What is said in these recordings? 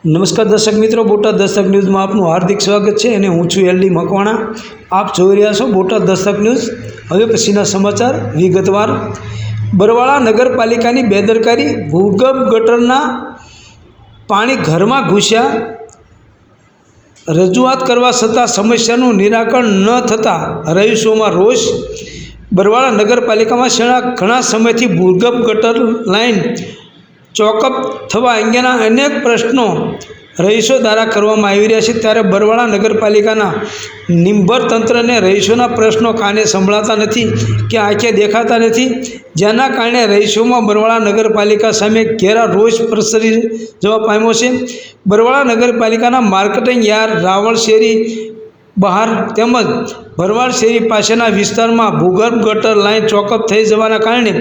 નમસ્કાર દર્શક મિત્રો, બોટાદ દસ્તક ન્યૂઝમાં આપનું હાર્દિક સ્વાગત છે અને હું છું એલડી મકવાણા। આપ જોઈ રહ્યા છો બોટાદ દસ્તક ન્યૂઝ। હવે પછીના સમાચાર વિગતવાર। બરવાળા નગરપાલિકાની બેદરકારી, ભૂગર્ભ ગટરના પાણી ઘરમાં ઘૂસ્યા। રજૂઆત કરવા છતાં સમસ્યાનું નિરાકરણ ન થતાં રહીશોમાં રોષ। બરવાળા નગરપાલિકામાં છેલ્લા ઘણા સમયથી ભૂગર્ભ ગટર લાઇન ચોકઅપ થવા અંગેના અનેક પ્રશ્નો રહીશો દ્વારા કરવામાં આવી રહ્યા છે, ત્યારે બરવાળા નગરપાલિકાના નિંભર તંત્રને રહીશોના પ્રશ્નો કાને સંભળાતા નથી કે આંખે દેખાતા નથી, જેના કારણે રહીશોમાં બરવાળા નગરપાલિકા સામે ઘેરા રોષ પ્રસરી જવા પામ્યો છે। બરવાળા નગરપાલિકાના માર્કેટિંગ યાર્ડ, રાવળ શેરી બહાર તેમજ ભરવાડ શેરી પાસેના વિસ્તારમાં ભૂગર્ભ ગટર લાઇન ચોકઅપ થઈ જવાના કારણે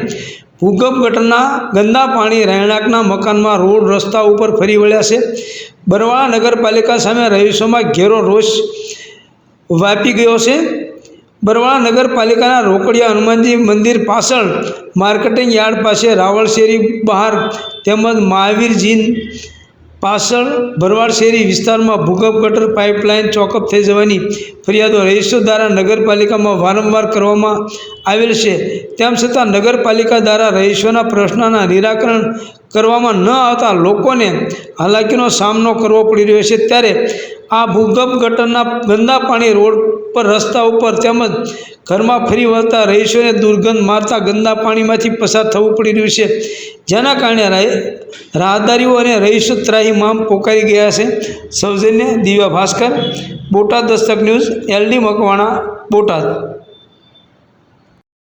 ભૂગર્ભ ગટરના ગંદા પાણી રહેણાંકના મકાનમાં, રોડ, રસ્તા ઉપર ફરી વળ્યા છે। બરવાળા નગરપાલિકા સામે રહીશોમાં ઘેરો રોષ વ્યાપી ગયો છે। બરવાળા નગરપાલિકાના રોકડિયા હનુમાનજી મંદિર પાછળ, માર્કેટિંગ યાર્ડ પાસે, રાવળ શેરી બહાર તેમજ મહાવીરજી પાછળ ભરવાડ શેરી વિસ્તારમાં ભૂગર્ભ ગટર પાઇપલાઇન ચોકઅપ થઈ જવાની ફરિયાદો રહીશો દ્વારા નગરપાલિકામાં વારંવાર કરવામાં આવેલ છે। તેમ છતાં નગરપાલિકા દ્વારા રહીશોના પ્રશ્નોના નિરાકરણ કરવામાં ન આવતા લોકોને હાલાકીનો સામનો કરવો પડી રહ્યો છે। ત્યારે આ ભૂગર્ભ ગટરના ગંદા પાણી રોડ પર, રસ્તા ઉપર તેમજ ઘરમાં ફરી વળતા રહીશોને દુર્ગંધ મારતા ગંદા પાણીમાંથી પસાર થવું પડી રહ્યું છે, જેના કારણે રાહદારીઓ અને રહીશો ત્રાહિમામ પોકારી ગયા છે। સૌજન્ય દિવ્યા ભાસ્કર, બોટાદ દસ્તક ન્યૂઝ, એલડી મકવાણા, બોટાદ।